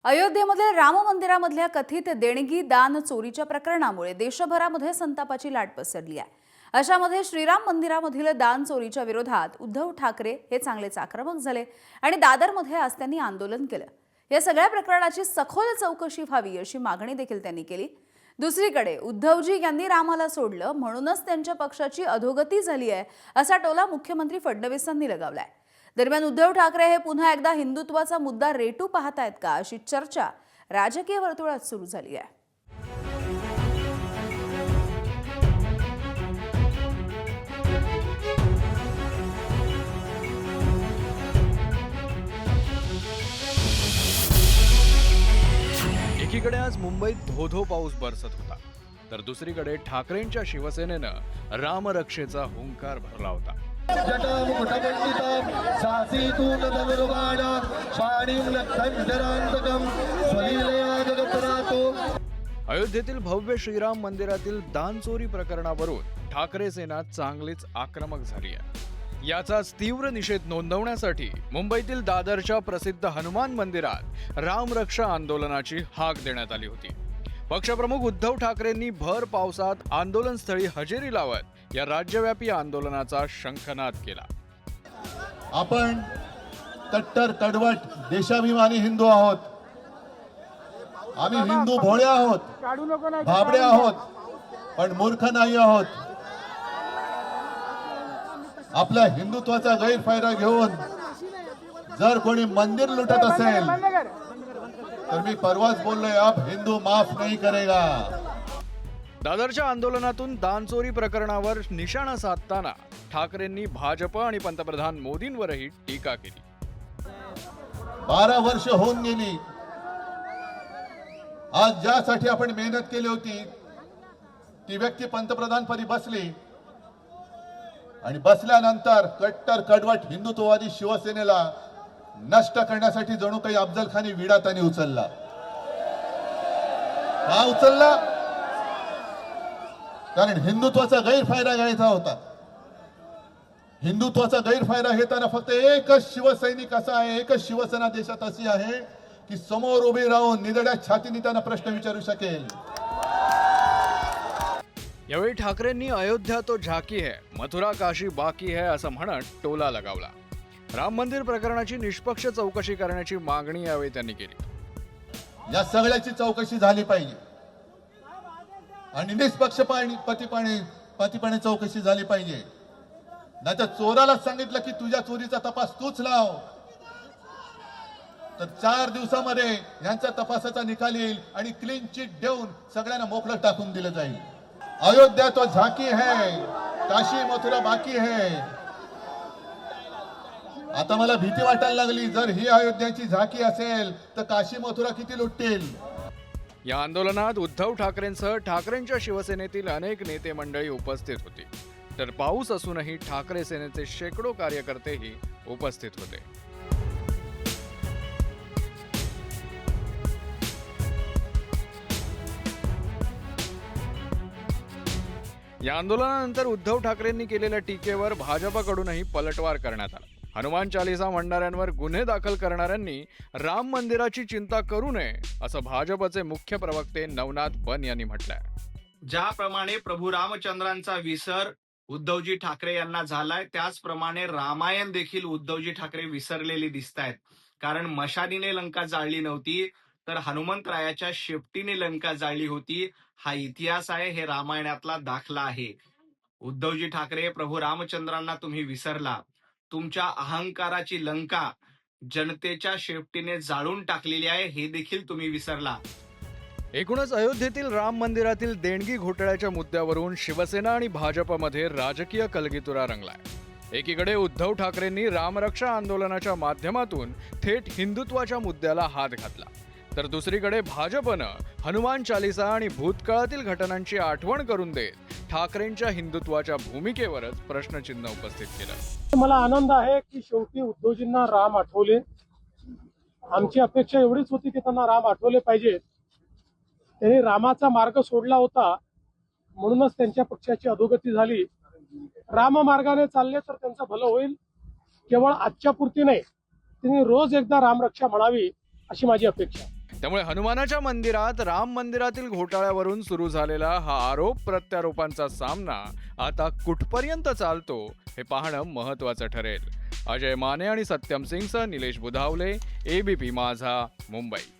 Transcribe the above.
अयोध्येमध्ये राम मंदिरामधल्या कथित देणगी दान चोरीच्या प्रकरणामुळे देशभरामध्ये संतापाची लाट पसरली आहे। अशामध्ये श्रीराम मंदिरामधील दान चोरीच्या विरोधात उद्धव ठाकरे हे चांगलेच आक्रमक झाले आणि दादरमध्ये आज त्यांनी आंदोलन केलं। या सगळ्या प्रकरणाची सखोल चौकशी व्हावी अशी मागणी देखील त्यांनी केली। दुसरीकडे उद्धवजी यांनी रामाला सोडलं म्हणूनच त्यांच्या पक्षाची अधोगती झाली आहे असा टोला मुख्यमंत्री फडणवीसांनी लगावलाय। दरम्यान उद्धव ठाकरे हे पुन्हा एकदा हिंदुत्वाचा मुद्दा रेटू पाहतायत का अशी चर्चा राजकीय वर्तुळात सुरू झाली आहे। एकीकडे आज मुंबईत धो पाऊस बरसत होता, तर दुसरीकडे ठाकरेंच्या शिवसेनेनं रामरक्षेचा हुंकार भरला होता। अयोध्येतील भव्य श्रीराम मंदिरातील दान चोरी प्रकरणावरून ठाकरे सेना चांगलीच आक्रमक झाली आहे। याचाच तीव्र निषेध नोंदवण्यासाठी मुंबईतील दादरच्या प्रसिद्ध हनुमान मंदिरात रामरक्षा आंदोलनाची हाक देण्यात आली होती। पक्षप्रमुख उद्धव ठाकरेंनी भर पावसात आंदोलनस्थळी हजेरी लावत या राज्यव्यापी आंदोलनाचा शंखनाद केला। आपण कट्टर कडवट देशाभिमानी हिंदू आहोत। आम्ही हिंदू भोळे आहोत, भाबडे आहोत, पण मूर्ख नाही आहोत। आपल्या हिंदुत्वाचा गैरफायदा घेऊन जर कोणी मंदिर लुटत असेल तर मी परवाच बोललोय, अब हिंदू माफ नहीं करेगा। दादरच्या आंदोलनातून दानचोरी प्रकरणावर निशाणा साधताना ठाकरेंनी भाजप आणि पंतप्रधान मोदींवरही टीका केली। 12 वर्ष होऊन गेली। आज ज्यासाठी आपण मेहनत केली होती ती व्यक्ती पंतप्रधानपदी बसली आणि बसल्यानंतर कट्टर कडवट हिंदुत्ववादी शिवसेनेला नष्ट करण्यासाठी जणू काही अफजल खानी विडा त्यांनी उचलला। का उचलला? कारण हिंदुत्वाचा गैरफायदा घ्यायचा होता। हिंदुत्वाचा गैरफायदा घेताना फक्त एकच शिवसैनिक असा आहे, एकच शिवसेना देशात अशी आहे की समोर उभी राहून निधड्या छातीने त्यांना प्रश्न विचारू शकेल। यावेळी ठाकरेंनी अयोध्या तो झाकी है, मथुरा काशी बाकी है असं म्हणत टोला लगावला। राम मंदिर प्रकरणाची निष्पक्ष चौकशी करण्याची मागणी यावेळी त्यांनी केली। या सगळ्याची चौकशी झाली पाहिजे आणि निष्पक्षपातीपणे चौकशी झाली पाहिजे। नाहीतर चोराला सांगितलं की तुझ्या चोरीचा तपास तूच लाव, तर 4 दिवसामध्ये यांच्या तपासाचा निकाल येईल आणि क्लीन चिट देऊन सगळ्यांना मोकळं टाकून दिलं जाईल। अयोध्या तो झाकी है, काशी मथुरा बाकी है। आता मला भीती वाटायला लागली, जर ही अयोध्याची झाकी असेल तर काशी मथुरा किती लुटतील। या आंदोलनात उद्धव ठाकरेंसह ठाकरेंच्या शिवसेनेतील अनेक नेते मंडळी उपस्थित होती, तर पाऊस असूनही ठाकरे सेनेचे शेकडो कार्यकर्तेही उपस्थित होते। या आंदोलनानंतर उद्धव ठाकरेंनी केलेल्या टीकेवर भाजपकडूनही पलटवार करण्यात आला। हनुमान चालीसा म्हणणाऱ्यांवर गुन्हे दाखल करणाऱ्यांनी राम मंदिराची चिंता करू नये असं भाजपचे मुख्य प्रवक्ते नवनाथ बन यांनी म्हटलंय। ज्याप्रमाणे प्रभू रामचंद्रांचा विसर उद्धवजी ठाकरे यांना झालाय, त्याचप्रमाणे रामायण देखील उद्धवजी ठाकरे विसरलेली दिसतायत। कारण मशालीने लंका जाळली नव्हती, तर हनुमंतरायाच्या शेपटीने लंका जाळली होती। हा इतिहास आहे, हे रामायणातला दाखला आहे। उद्धवजी ठाकरे, प्रभू रामचंद्रांना तुम्ही विसरला। तुमच्या अहंकाराची लंका जनतेच्या शेपटीने जाळून टाकलेली आहे, हे देखील तुम्ही विसरला। एकूणच अयोध्येतील राम मंदिरातील देणगी घोटाळ्याच्या मुद्द्यावरून शिवसेना आणि भाजपमध्ये राजकीय कलगीतुरा रंगलाय। एकीकडे उद्धव ठाकरेंनी रामरक्षा आंदोलनाच्या माध्यमातून थेट हिंदुत्वाच्या मुद्द्याला हात घातला, तर दुसरीकडे भाजपनं हनुमान चालीसा आणि भूतकाळातील घटनांची आठवण करून देत ठाकरेंच्या हिंदुत्वाच्या भूमिकेवरच प्रश्नचिन्ह उपस्थित केलं। मला आनंद आहे की शेवटी उद्धवजींना राम आठवले। आमची अपेक्षा एवढीच होती की त्यांना राम आठवले पाहिजे। त्यांनी रामाचा मार्ग सोडला होता म्हणूनच त्यांच्या पक्षाची अधोगती झाली। राम मार्गाने चालले तर त्यांचं भलं होईल। केवळ आजच्या पुरती नाही, त्यांनी रोज एकदा रामरक्षा म्हणावी अशी माझी अपेक्षा आहे। त्यामुळे हनुमानाच्या मंदिरात राम मंदिरातील घोटाळ्यावरून सुरू झालेला हा आरोप प्रत्यारोपांचा सामना आता कुठपर्यंत चालतो हे पाहणं महत्त्वाचं ठरेल. अजय माने आणि सत्यम सिंगसह निलेश बुधावले, ABP माझा, मुंबई.